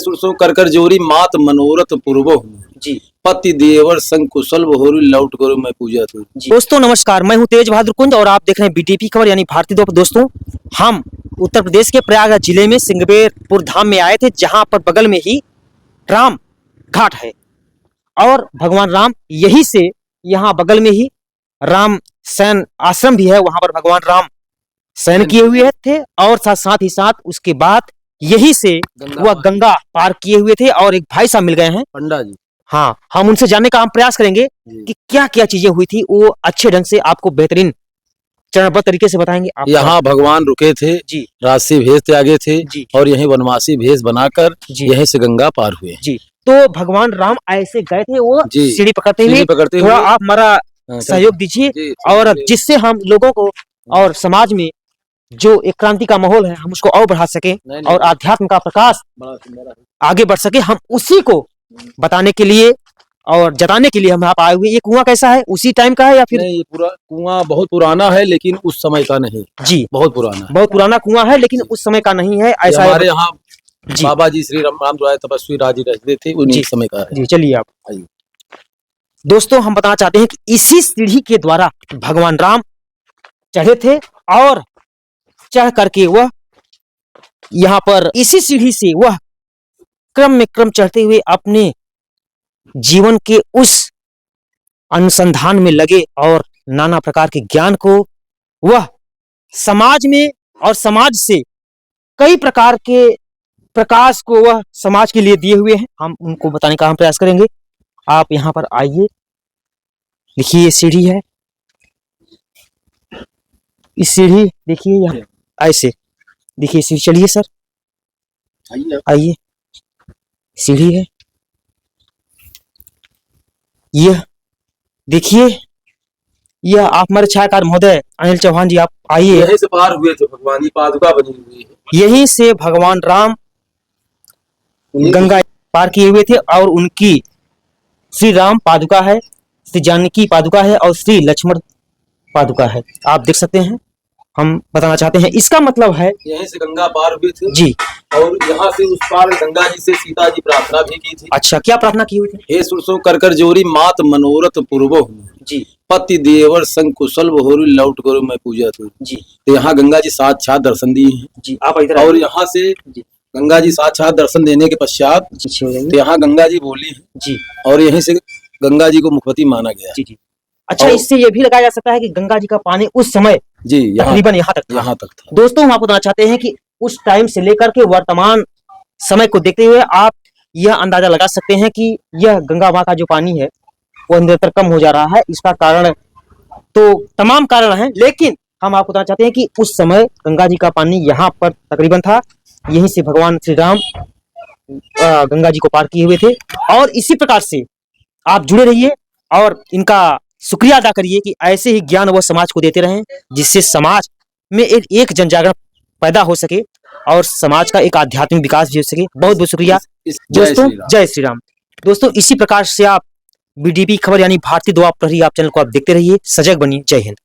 सुरसो कर कर जोरी मात मनोरथ पूर्व जी पति देवर संग कुशल बहुरी लौट करो मैं पूजा तू। दोस्तों नमस्कार, मैं हूं तेज बहादुर कुंज और आप देख रहे हैं बीटीपी खबर यानी भारतीय द्वीप। दोस्तों हम उत्तर प्रदेश के प्रयागराज जिले में सिंगबेरपुर धाम में आए थे, जहां पर बगल में ही राम घाट है और भगवान राम यही से यहाँ बगल में ही राम सैन आश्रम भी है, वहां पर भगवान राम शयन किए हुए थे और साथ ही साथ उसके बाद यही से वह गंगा पार किए हुए थे और एक भाई साहब मिल गए हैं पंडा जी। हाँ, हम उनसे जानने का हम प्रयास करेंगे कि क्या क्या चीजें हुई थी, वो अच्छे ढंग से आपको बेहतरीन चरणबद्ध तरीके से बताएंगे। आप यहाँ भगवान रुके थे जी, राशि भेष त्यागे थे जी और यहीं वनवासी भेष बनाकर यहीं से गंगा पार हुए जी। तो भगवान राम ऐसे गए थे, वो सीढ़ी पकड़ते हुए, थोड़ा आप हमारा सहयोग दीजिए और जिससे हम लोगों को और समाज में जो एक क्रांति का माहौल है हम उसको और बढ़ा सके और आध्यात्म का प्रकाश आगे बढ़ सके, हम उसी को बताने के लिए और जताने के लिए हम यहाँ आए हुए। ये कुआं कैसा है, उसी टाइम का है या फिर? नहीं, ये पूरा कुआं बहुत पुराना है लेकिन उस समय का नहीं जी, बहुत पुराना बहुत पुराना कुआं है लेकिन उस समय का नहीं है, ऐसा हमारे यहाँ बाबा जी श्री राम राय तपस्वी राजी रहते थे उन्हीं समय का है। जी चलिए आप आइए। दोस्तों हम बताना चाहते हैं कि इसी सीढ़ी के द्वारा भगवान राम चढ़े थे और चढ़ करके वह यहाँ पर इसी सीढ़ी से वह क्रम चढ़ते हुए अपने जीवन के उस अनुसंधान में लगे और नाना प्रकार के ज्ञान को वह समाज में और समाज से कई प्रकार के प्रकाश को वह समाज के लिए दिए हुए हैं। हम उनको बताने का हम प्रयास करेंगे। आप यहाँ पर आइए, देखिए ये सीढ़ी है, इस सीढ़ी देखिए यहाँ ऐसे देखिए सीढ़ी, चलिए सर आइए, सीढ़ी है यह देखिए, यह आप हमारे छायाकार महोदय अनिल चौहान जी, आप आइए। यहीं से पार हुए थे भगवान की पादुका बनी हुई है, यहीं से भगवान राम गंगा पार किए हुए थे और उनकी श्री राम पादुका है, श्री जानकी पादुका है और श्री लक्ष्मण पादुका है, आप देख सकते हैं। हम बताना चाहते हैं इसका मतलब है यहीं से गंगा पार हुए थे जी, और यहाँ से उस पार गंगा जी से सीता जी प्रार्थना भी की थी। अच्छा, क्या प्रार्थना की हुई थी? हे सुरसो कर कर जोरी मात मनोरथ पूर्व जी, पति देवर संग कुशल बहुरी लौट करो मैं पूजा तू। जी, तो यहाँ गंगा जी साक्षात दर्शन दिए हैं जी, आप इधर और यहाँ से गंगा जी साक्षात दर्शन देने के पश्चात तो यहाँ गंगा जी बोली है जी और यहीं से गंगा जी को मुखवती माना गया। जी जी। अच्छा, इससे ये भी लगाया जा सकता है कि गंगा जी का पानी उस समय जी तकरीबन यहाँ तक था। दोस्तों हम आपको बताना चाहते हैं कि उस टाइम से लेकर के वर्तमान समय को देखते हुए आप यह अंदाजा लगा सकते हैं कि यह गंगा माँ का जो पानी है वो निरंतर कम हो जा रहा है। इसका कारण तो तमाम कारण हैं, लेकिन हम आपको बताना चाहते हैं कि उस समय गंगा जी का पानी यहाँ पर तकरीबन था, यहीं से भगवान श्री राम गंगा जी को पार किए हुए थे। और इसी प्रकार से आप जुड़े रहिए और इनका शुक्रिया अदा करिए कि ऐसे ही ज्ञान वह समाज को देते रहें, जिससे समाज में एक जन जागरण पैदा हो सके और समाज का एक आध्यात्मिक विकास भी हो सके। बहुत बहुत शुक्रिया दोस्तों, जय श्री राम। दोस्तों इसी प्रकार से आप बीडीपी खबर यानी भारतीय द्वीप प्रहरी आप चैनल को आप देखते रहिए, सजग बनिए। जय हिंद।